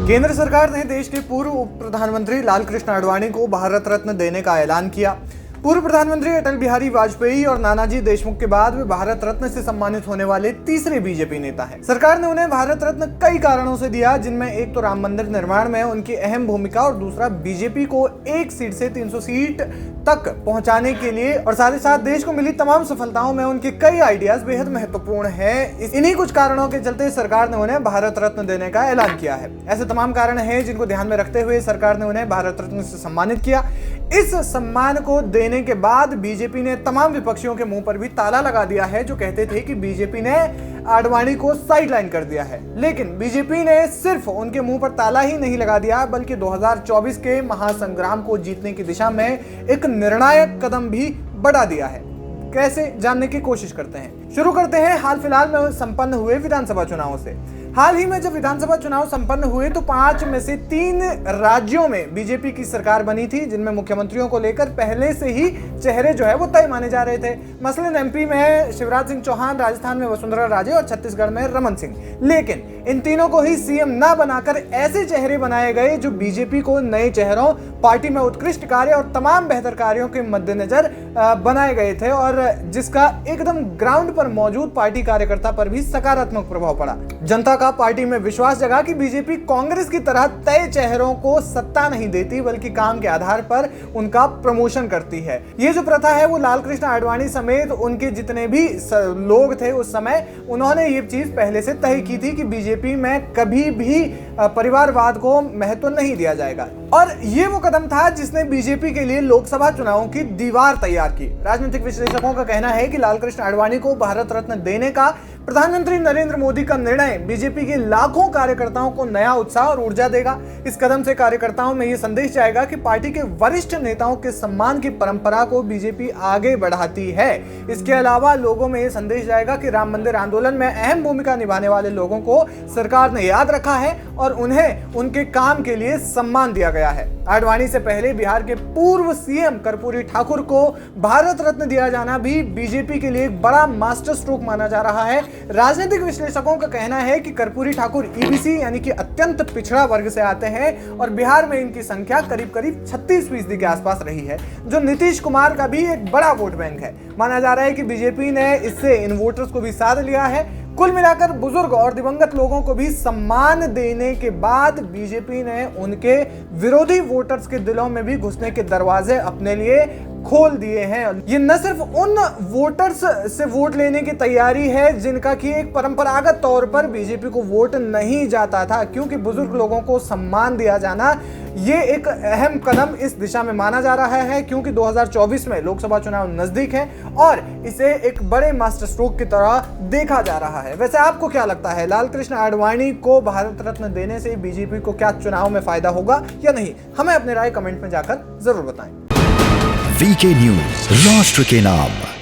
केंद्र सरकार ने देश के पूर्व उप प्रधानमंत्री लालकृष्ण आडवाणी को भारत रत्न देने का ऐलान किया। पूर्व प्रधानमंत्री अटल बिहारी वाजपेयी और नानाजी देशमुख के बाद वे भारत रत्न से सम्मानित होने वाले तीसरे बीजेपी नेता हैं। सरकार ने उन्हें भारत रत्न कई कारणों से दिया, जिनमें एक तो राम मंदिर निर्माण में उनकी अहम भूमिका और दूसरा बीजेपी को 1 सीट से 300 सीट तक पहुंचाने के लिए और साथ ही साथ देश को मिली तमाम सफलताओं में उनके कई आइडियाज बेहद महत्वपूर्ण हैं। इन्हीं कुछ कारणों के चलते सरकार ने उन्हें भारत रत्न देने का ऐलान किया है। ऐसे तमाम कारण हैं जिनको ध्यान में रखते हुए सरकार ने उन्हें भारत रत्न से सम्मानित किया। इस सम्मान को देने के बाद बीजेपी ने तमाम विपक्षियों के मुंह पर भी ताला लगा दिया है, जो कहते थे कि बीजेपी ने आडवाणी को साइडलाइन कर दिया है। लेकिन बीजेपी ने सिर्फ उनके मुंह पर ताला ही नहीं लगा दिया, बल्कि 2024 के महासंग्राम को जीतने की दिशा में एक निर्णायक कदम भी बढ़ा दिया है। कैसे, जानने की कोशिश करते हैं। शुरू करते हैं हाल फिलहाल में संपन्न हुए विधानसभा चुनावों से। हाल ही में जब विधानसभा चुनाव संपन्न हुए तो 5 में से 3 राज्यों में बीजेपी की सरकार बनी थी, जिनमें मुख्यमंत्रियों को लेकर पहले से ही चेहरे जो है वो तय माने जा रहे थे। मसलन एमपी में शिवराज सिंह चौहान, राजस्थान में वसुंधरा राजे और छत्तीसगढ़ में रमन सिंह। लेकिन इन तीनों को ही सीएम ना बनाकर ऐसे चेहरे बनाए गए जो बीजेपी को नए चेहरों, पार्टी में उत्कृष्ट कार्य और तमाम बेहतर कार्यों के मद्देनजर बनाए गए थे, और जिसका एकदम ग्राउंड पर मौजूद पार्टी कार्यकर्ता पर भी सकारात्मक प्रभाव पड़ा। जनता का पार्टी में विश्वास जगा कि बीजेपी कांग्रेस की तरह तय चेहरों को सत्ता नहीं देती, बल्कि काम के आधार पर उनका प्रमोशन करती है। ये जो प्रथा है वो लालकृष्ण आडवाणी समेत उनके जितने भी लोग थे उस समय, उन्होंने ये चीज पहले से तय की थी कि बीजेपी में कभी भी परिवारवाद को महत्व नहीं दिया जाएगा। और ये वो कदम था जिसने बीजेपी के लिए लोकसभा चुनावों की दीवार तैयार की। राजनीतिक विश्लेषकों का कहना है कि लालकृष्ण आडवाणी को भारत रत्न देने का प्रधानमंत्री नरेंद्र मोदी का निर्णय बीजेपी के लाखों कार्यकर्ताओं को नया उत्साह और ऊर्जा देगा। इस कदम से कार्यकर्ताओं में यह संदेश जाएगा कि पार्टी के वरिष्ठ नेताओं के सम्मान की परंपरा को बीजेपी आगे बढ़ाती है। इसके अलावा लोगों में यह संदेश जाएगा कि राम मंदिर आंदोलन में अहम भूमिका निभाने वाले लोगों को सरकार ने याद रखा है और उन्हें उनके काम के लिए सम्मान दिया गया है। आडवाणी से पहले बिहार के पूर्व सीएम कर्पूरी ठाकुर को भारत रत्न दिया जाना भी बीजेपी के लिए एक बड़ा मास्टर स्ट्रोक माना जा रहा है। राजनीतिक विश्लेषकों का कहना है कि कर्पूरी ठाकुर ईबीसी यानी कि अत्यंत पिछड़ा वर्ग से आते हैं और बिहार में इनकी संख्या करीब 36% के आसपास रही है, जो नीतीश कुमार का भी एक बड़ा वोट बैंक है। माना जा रहा है कि बीजेपी ने इससे इन वोटर्स को भी साध लिया है। कुल मिलाकर बुजुर्ग और दिवंगत लोगों को भी सम्मान देने के बाद बीजेपी ने उनके विरोधी वोटर्स के दिलों में भी घुसने के दरवाजे अपने लिए खोल दिए हैं। ये न सिर्फ उन वोटर्स से वोट लेने की तैयारी है जिनका कि एक परंपरागत तौर पर बीजेपी को वोट नहीं जाता था, क्योंकि बुजुर्ग लोगों को सम्मान दिया जाना ये एक अहम कदम इस दिशा में माना जा रहा है, क्योंकि 2024 में लोकसभा चुनाव नजदीक है और इसे एक बड़े मास्टर स्ट्रोक की तरह देखा जा रहा है। वैसे आपको क्या लगता है, लालकृष्ण आडवाणी को भारत रत्न देने से बीजेपी को क्या चुनाव में फायदा होगा या नहीं? हमें अपनी राय कमेंट में जाकर जरूर बताएं। वीके न्यूज, राष्ट्र के नाम।